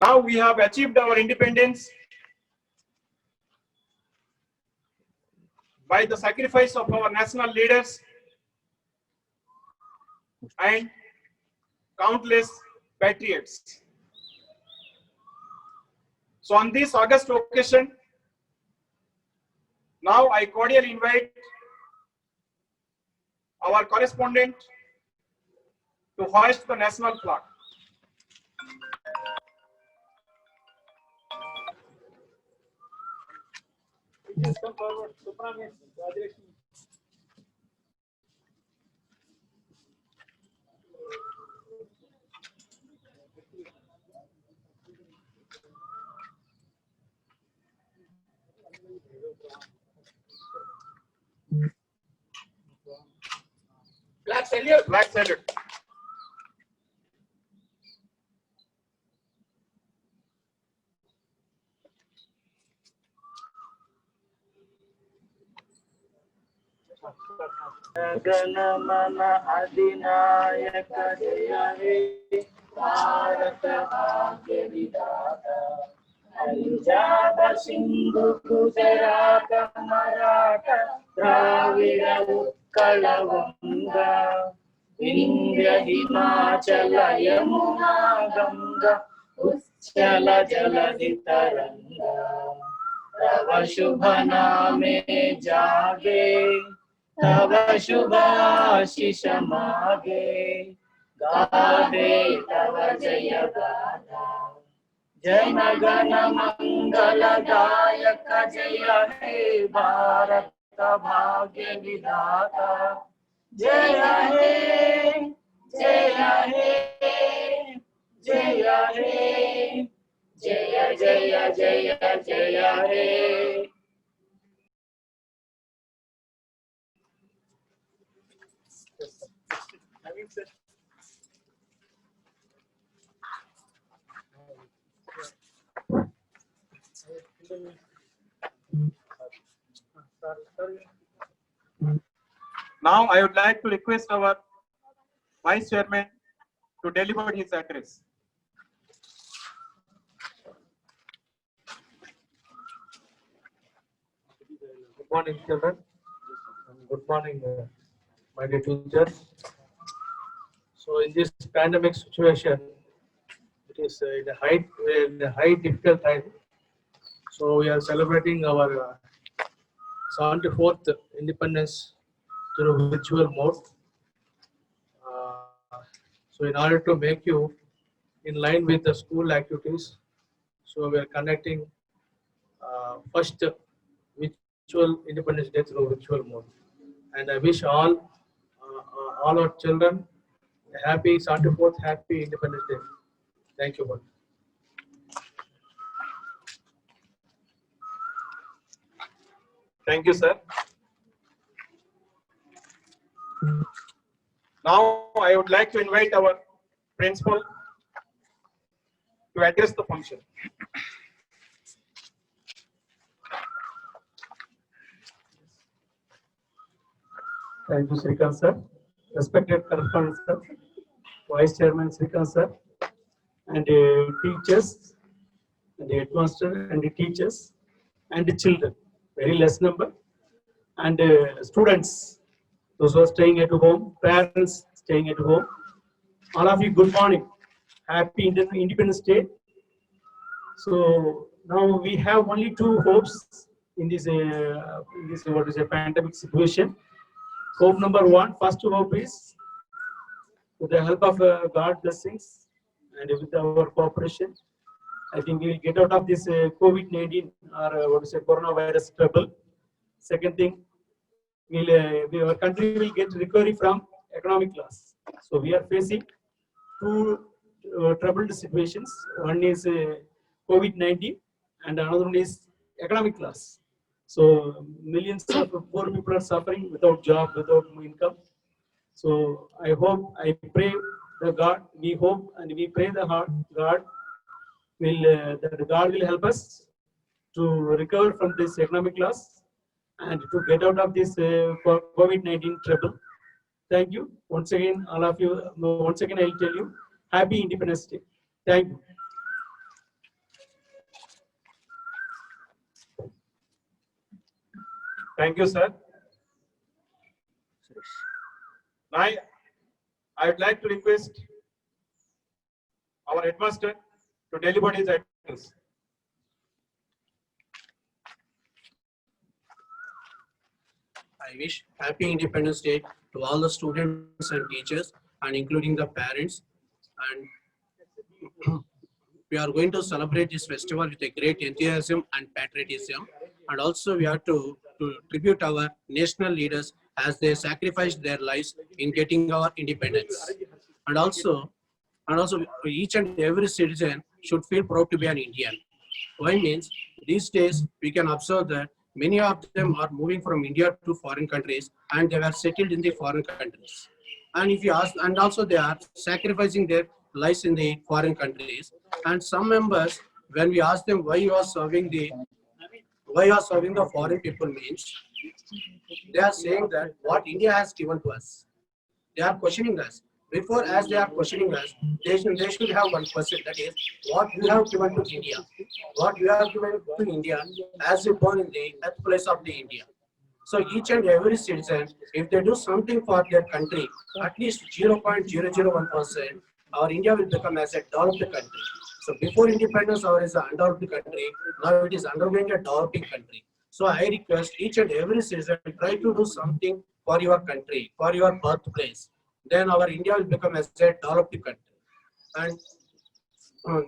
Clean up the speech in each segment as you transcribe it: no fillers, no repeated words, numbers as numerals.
Now we have achieved our independence by the sacrifice of our national leaders and countless patriots. So on this August occasion, now I cordially invite our correspondent to hoist the national flag. Please come forward, Subrahmanyam, Rajlakshmi. Flag salute. Flag salute. गणमन अधिनायक जय हे भारत भाग्य विधाता पंजाब सिंधु गुजरात मराठा द्राविड़ उत्कल गंगा विंध्य हिमाचल यमुना गंगा उच्चल जलधि तरंगा तव शुभ नामे जागे तव शुभाशिष मागे गावे तव जय गाथा जन गण मंगल दायक जय हे भारत भाग्य विधाता जय हे जय हे जय हे जय जय जय जय हे। Now I would like to request our Vice Chairman to deliver his address. Good morning, children. Good morning, my dear teachers. So, in this pandemic situation, it is in a high difficult time. So, we are celebrating our 74th independence through virtual mode. So, in order to make you in line with the school activities, so we are conducting first virtual Independence Day through virtual mode. And I wish all our children a happy 74th happy Independence Day. Thank you all. Thank you, sir. Now I would like to invite our principal to address the function. Thank you, Srikant sir. Respected correspondent sir, Vice Chairman Srikant sir, and teachers, and the headmaster, and the teachers, and the children, very less number, and students, those who are staying at home, parents staying at home. All of you, good morning. Happy Independence Day. So now we have only two hopes in this what is a pandemic situation. Hope number one, first hope is with the help of God blessings and with our cooperation, I think we will get out of this COVID-19 or what is it, coronavirus trouble. Second thing, our country will get recovery from economic loss. So we are facing two troubled situations. One is COVID-19 and another one is economic loss. So millions of poor people are suffering without job, without income. So I hope, I pray the God, we hope and we pray the God will that God will help us to recover from this economic loss and to get out of this COVID-19 trouble. Thank you once again, all of you. Once again, I'll tell you, Happy Independence Day. Thank you. Thank you, sir. Now, I would like to request our headmaster to deliver his address. I wish happy Independence Day to all the students and teachers, and including the parents. And we are going to celebrate this festival with a great enthusiasm and patriotism. And also we have to tribute our national leaders as they sacrificed their lives in getting our independence. And also each and every citizen should feel proud to be an Indian. Why means these days we can observe that many of them are moving from India to foreign countries and they were settled in the foreign countries. And if you ask, and also they are sacrificing their lives in the foreign countries. And some members, when we ask them why you are serving the foreign people means, they are saying that what India has given to us. They are questioning us. Before, as they are questioning us, they should have one question, that is, what you have given to India. What you have given to India as you born in the birthplace of the India. So each and every citizen, if they do something for their country, at least 0.001%, our India will become as a developed country. So before independence, our is an undeveloped country. Now it is undergoing a developing country. So I request each and every citizen try to do something for your country, for your birthplace. Then our India will become as a developed country. And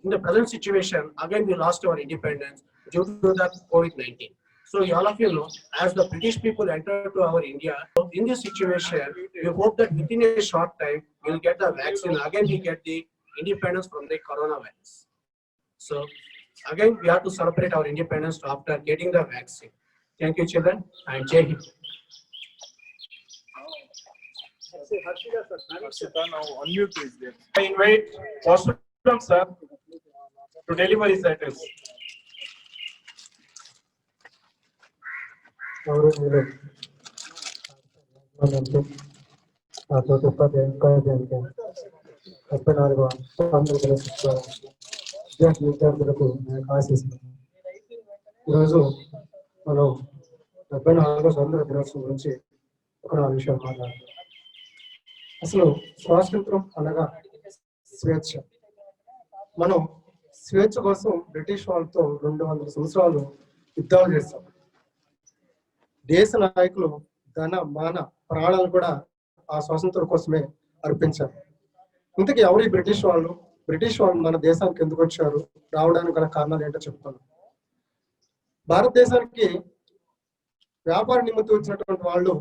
in the present situation, again we lost our independence due to the COVID-19. So all of you know, as the British people entered to our India, in this situation, we hope that within a short time, we'll get the vaccine. Again, we get the independence from the coronavirus. So again, we have to celebrate our independence after getting the vaccine. Thank you, children, and Jai Hind. I invite Vasudev sir to deliver his address. గౌరవనీయులు ఆ తోటి ఉపాధ్యాయునికి 74వ స్వాతంత్ర దినోత్సవ విద్యార్థులకు ఆశీస్సులు. ఈరోజు మనం 74వ స్వాతంత్ర దినోత్సవం గురించి ఒక 4 విషయాలు మాట్లాడాలి. అసలు స్వాతంత్రం అనగా స్వేచ్ఛ. మనం స్వేచ్ఛ కోసం బ్రిటిష్ వాళ్ళతో 200 సంవత్సరాలు యుద్ధాలు చేస్తాం. దేశ నాయకులు ధన మాన ప్రాణాలు కూడా ఆ స్వాతంత్రం కోసమే అర్పించారు. ఇంతకీ ఎవరు బ్రిటిష్ వాళ్ళు? బ్రిటిష్ వాళ్ళు మన దేశానికి ఎందుకు వచ్చారు? రావడానికి గల కారణాలు ఏంటో చెప్తాను. భారతదేశానికి వ్యాపార నిమిత్తం వచ్చినటువంటి వాళ్ళు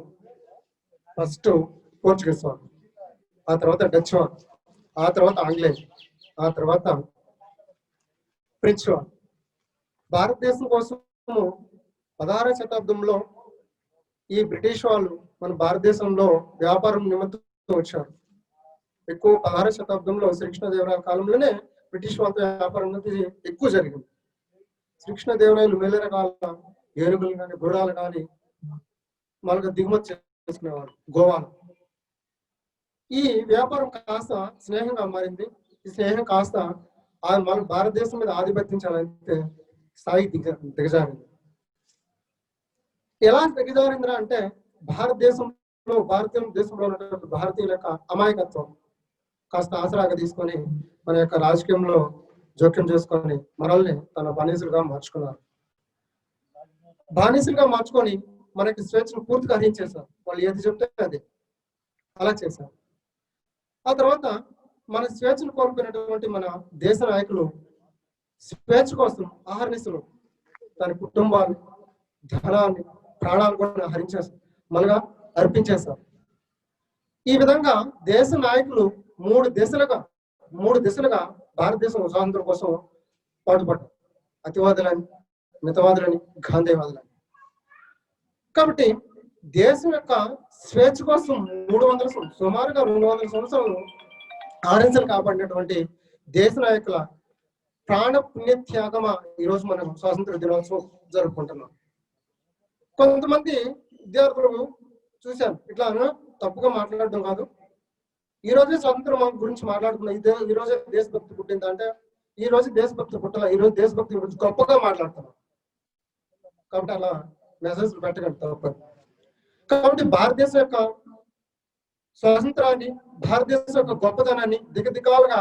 ఫస్ట్ పోర్చుగీస్ వాళ్ళు, ఆ తర్వాత డచ్ వాళ్ళు, ఆ తర్వాత ఆంగ్లేయులు, ఆ తర్వాత ఫ్రెంచ్ వాళ్ళు. భారతదేశం కోసం 16వ శతాబ్దంలో ఈ బ్రిటిష్ వాళ్ళు మన భారతదేశంలో వ్యాపారం నిమిత్తం వచ్చారు. ఎక్కువ 16వ శతాబ్దంలో శ్రీకృష్ణదేవరాయల కాలంలోనే బ్రిటిష్ వాళ్ళతో వ్యాపారం అనేది ఎక్కువ జరిగింది. శ్రీకృష్ణదేవరాయలు మేలరకాల ఏనుగులు కానీ గుర్రాలు కానీ మనకు దిగుమతి చేసుకునేవారు గోవాలో. ఈ వ్యాపారం కాస్త స్నేహంగా మారింది. ఈ స్నేహం కాస్త మన భారతదేశం మీద ఆధిపత్యించాలంటే స్థాయి దిగజారింది. ఎలా దిగజారిందిరా అంటే భారతదేశంలో ఉన్నటువంటి భారతీయుల యొక్క అమాయకత్వం కాస్త ఆసరాగా తీసుకొని మన యొక్క రాజకీయంలో జోక్యం చేసుకొని మనల్ని తన బానిసలుగా మార్చుకున్నారు. బానిసలుగా మార్చుకొని మనకి స్వేచ్ఛను పూర్తిగా హరించేశారు. వాళ్ళు ఏది చెప్తే అది అలా చేశారు. ఆ తర్వాత మన స్వేచ్ఛను కోల్పోయినటువంటి మన దేశ నాయకులు స్వేచ్ఛ కోసం ఆహర్నిశలు తన కుటుంబాన్ని, ధనాన్ని, ప్రాణాలు కూడా హరించేశారు, మనగా అర్పించేశారు. ఈ విధంగా దేశ నాయకులు మూడు దిశలుగా భారతదేశం స్వాతంత్రం కోసం పాటుపడ్డారు. అతివాదులని, మితవాదులని, గాంధీవాదులని. కాబట్టి దేశం యొక్క స్వేచ్ఛ కోసం సుమారుగా 200 సంవత్సరాలు ఆరెంజలు కాపాడినటువంటి దేశ నాయకుల ప్రాణ పుణ్యత్యాగమా ఈరోజు మనం స్వాతంత్ర దినోత్సవం జరుపుకుంటున్నాం. కొంతమంది విద్యార్థులు చూశాను, ఇట్లా తప్పుగా మాట్లాడడం కాదు, ఈ రోజే స్వాతంత్రం గురించి మాట్లాడుతున్నాం, ఈ రోజే దేశభక్తి పుట్టింది అంటే ఈ రోజు దేశభక్తి పుట్టాల, ఈ రోజు దేశభక్తి గురించి గొప్పగా మాట్లాడుతున్నాం. కాబట్టి అలా మెసేజ్ పెట్టకండి తప్పదు. కాబట్టి భారతదేశం యొక్క స్వాతంత్రాన్ని, భారతదేశం యొక్క గొప్పతనాన్ని దిగదిగాలుగా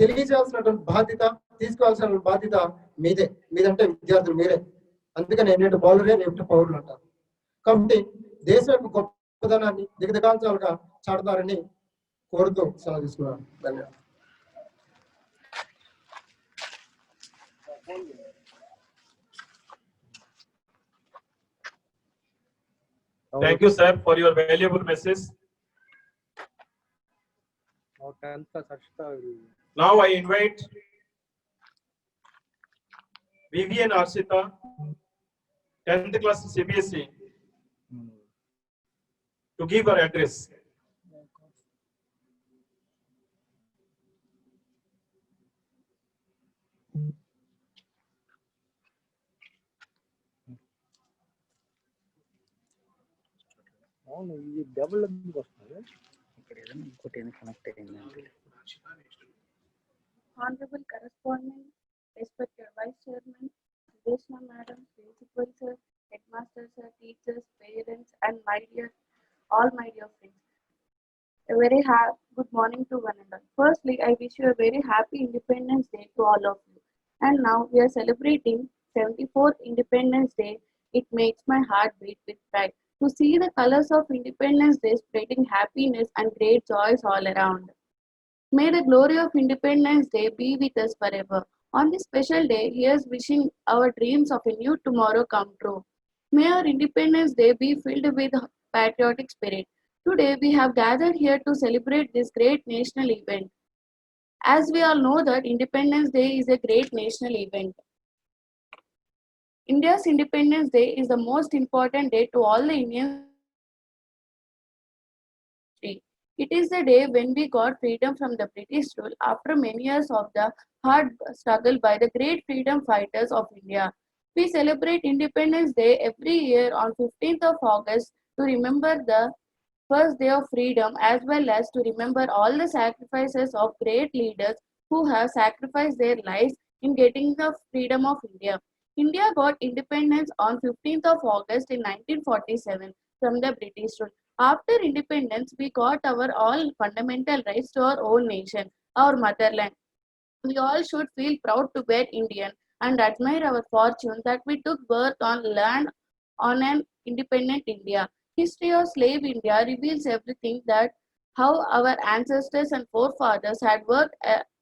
తెలియజేయాల్సినటువంటి బాధ్యత, తీసుకోవాల్సిన బాధ్యత మీదంటే విద్యార్థులు మీరే. అందుకని నేటి బౌలరే నేటి పౌరులు అంటారు. కాబట్టి దేశం యొక్క గొప్పతనాన్ని దిగదిగాలుగా చాటుతారని కోరుతూ సెలవు తీసుకున్నాను. ధన్యవాదాలు. Thank you, sir, for your valuable message. Now I invite Vivian Arshita, 10th class CBSE, to give her address. అవును ఇది డబుల్ ఎందుకు వస్తుంది ఇక్కడ ఏదైనా ఇంకోటి ఏదైనా connect అయ్యిందంటే Honorable correspondent, respected Vice Chairman, Reshma Madam, Principal Sir, Headmaster Sir, teachers, parents, and all my dear friends. A very good morning to one and all. Firstly, I wish you a very happy Independence Day to all of you. And now we are celebrating 74th Independence Day. It makes my heart beat with pride to see the colors of Independence Day spreading happiness and great joys all around. May the glory of Independence Day be with us forever. On this special day, here's wishing our dreams of a new tomorrow come true. May our Independence Day be filled with patriotic spirit. Today, we have gathered here to celebrate this great national event. As we all know that Independence Day is a great national event. India's Independence Day is the most important day to all the Indians. It is the day when we got freedom from the British rule after many years of the hard struggle by the great freedom fighters of India. We celebrate Independence Day every year on 15th of August to remember the first day of freedom as well as to remember all the sacrifices of great leaders who have sacrificed their lives in getting the freedom of India. India got independence on 15th of August in 1947 from the British rule. After independence, we got our all fundamental rights to our own nation, our motherland. We all should feel proud to be Indian and admire our fortune that we took birth on land on an independent India. History of slave India reveals everything that how our ancestors and forefathers had worked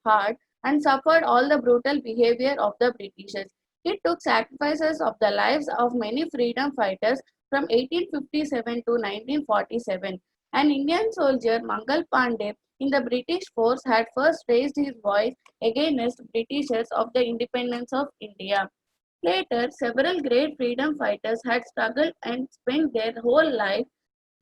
hard and suffered all the brutal behavior of the Britishers. It took sacrifices of the lives of many freedom fighters from 1857 to 1947. An Indian soldier, Mangal Pandey, in the British force had first raised his voice against Britishers of the independence of India. Later, several great freedom fighters had struggled and spent their whole life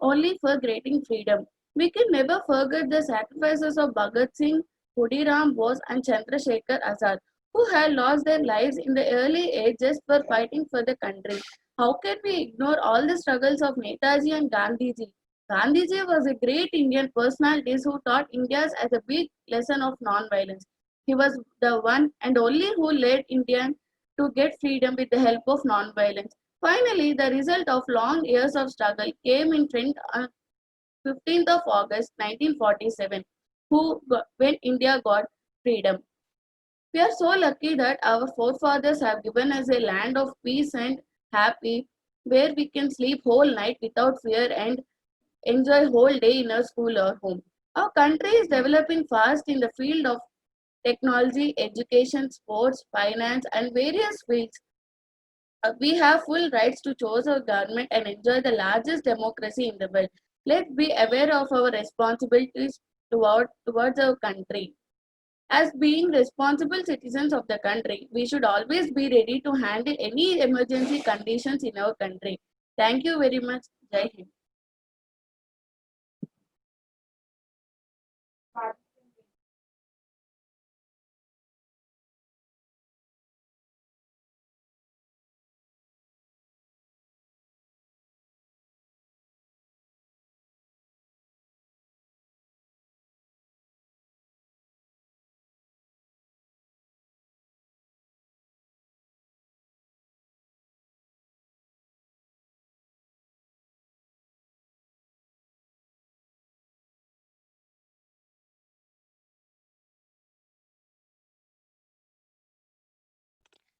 only for gaining freedom. We can never forget the sacrifices of Bhagat Singh, Khudiram Bose, and Chandrasekhar Azad, who had lost their lives in the early age just for fighting for the country. How can we ignore all the struggles of Netaji and Gandhiji? Gandhiji was a great Indian personality who taught India as a big lesson of non-violence. He was the one and only who led India to get freedom with the help of non-violence. Finally, the result of long years of struggle came in Trent on 15th of August 1947, when India got freedom. We are so lucky that our forefathers have given us a land of peace and happy, where we can sleep whole night without fear and enjoy whole day in our school or home. Our country is developing fast in the field of technology, education, sports, finance, and various fields. We have full rights to choose our government and enjoy the largest democracy in the world. Let's be aware of our responsibilities towards our country. As being responsible citizens of the country, we should always be ready to handle any emergency conditions in our country. Thank you very much. Jai Hind.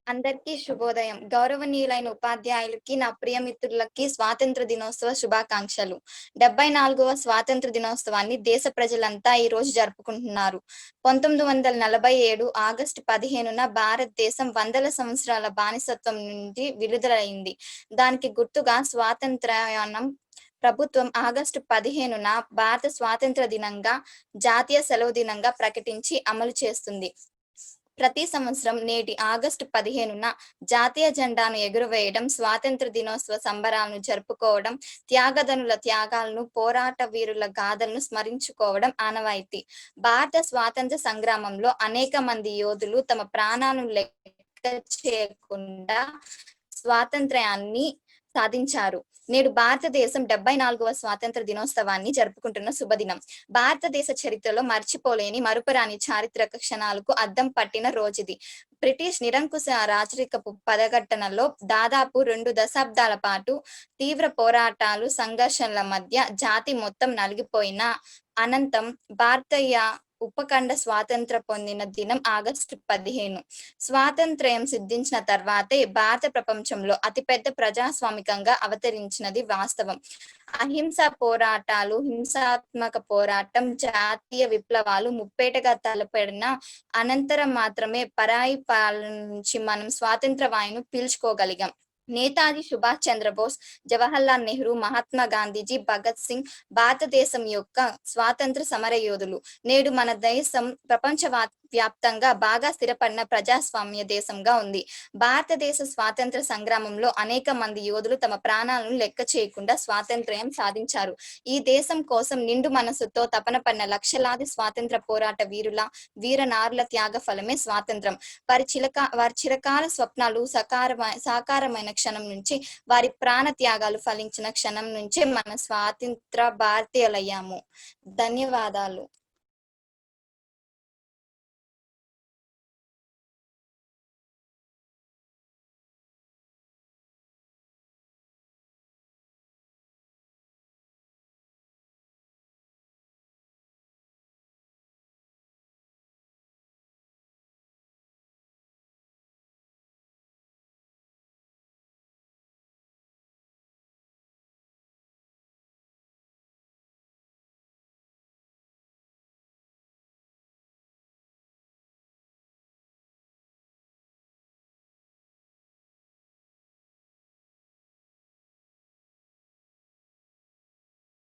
అందరికీ శుభోదయం. గౌరవనీయులైన ఉపాధ్యాయులకి, నా ప్రియ మిత్రులకి స్వాతంత్ర దినోత్సవ శుభాకాంక్షలు. 74వ స్వాతంత్ర దినోత్సవాన్ని దేశ ప్రజలంతా ఈ రోజు జరుపుకుంటున్నారు. 1947 ఆగస్టు 15న భారతదేశం వందల సంవత్సరాల బానిసత్వం నుండి విడుదలైంది. దానికి గుర్తుగా స్వాతంత్ర్యానం ప్రభుత్వం ఆగస్టు 15న భారత స్వాతంత్ర దినంగా, జాతీయ సెలవు దినంగా ప్రకటించి అమలు చేస్తుంది. ప్రతి సంవత్సరం నేటి ఆగస్టు 15న జాతీయ జెండాను ఎగురవేయడం, స్వాతంత్ర దినోత్సవ సంబరాలను జరుపుకోవడం, త్యాగధనుల త్యాగాలను, పోరాట వీరుల గాథలను స్మరించుకోవడం ఆనవాయితీ. భారత స్వాతంత్ర సంగ్రామంలో అనేక మంది యోధులు తమ ప్రాణాలను లెక్క చేయకుండా స్వాతంత్ర్యాన్ని సాధించారు. నేడు భారతదేశం 74వ స్వాతంత్ర దినోత్సవాన్ని జరుపుకుంటున్న శుభదినం. భారతదేశ చరిత్రలో మర్చిపోలేని, మరుపురాని చారిత్రక క్షణాలకు అద్దం పట్టిన రోజుది. బ్రిటిష్ నిరంకుశ రాజరికపు పదఘట్టనలో దాదాపు 2 దశాబ్దాల పాటు తీవ్ర పోరాటాలు, సంఘర్షణల మధ్య జాతి మొత్తం నలిగిపోయిన అనంతం భారతీయ ఉపఖండ స్వాతంత్ర పొందిన దినం ఆగస్టు 15. స్వాతంత్ర్యం సిద్ధించిన తర్వాతే భారత ప్రపంచంలో అతిపెద్ద ప్రజాస్వామికంగా అవతరించినది వాస్తవం. అహింసా పోరాటాలు, హింసాత్మక పోరాటం, జాతీయ విప్లవాలు ముప్పేటగా తలపడిన అనంతరం మాత్రమే పరాయి పాలన నుంచి మనం స్వాతంత్ర వాయును పీల్చుకోగలిగాం. నేతాజీ సుభాష్ చంద్రబోస్, జవహర్లాల్ నెహ్రూ, మహాత్మా గాంధీజీ, భగత్ సింగ్ భారతదేశం యొక్క స్వాతంత్ర సమర యోధులు. నేడు మన దేశం ప్రపంచ వ్యాప్తంగా బాగా స్థిరపడిన ప్రజాస్వామ్య దేశంగా ఉంది. భారతదేశ స్వాతంత్ర సంగ్రామంలో అనేక మంది యోధులు తమ ప్రాణాలను లెక్క చేయకుండా స్వాతంత్ర్యం సాధించారు. ఈ దేశం కోసం నిండు మనసుతో తపన పడిన లక్షలాది స్వాతంత్ర పోరాట వీరనారుల త్యాగ ఫలమే స్వాతంత్రం. వారి చిరకాల స్వప్నాలు సాకారమైన క్షణం నుంచి, వారి ప్రాణ త్యాగాలు ఫలించిన క్షణం నుంచే మన స్వాతంత్ర భారతీయులయ్యాము. ధన్యవాదాలు.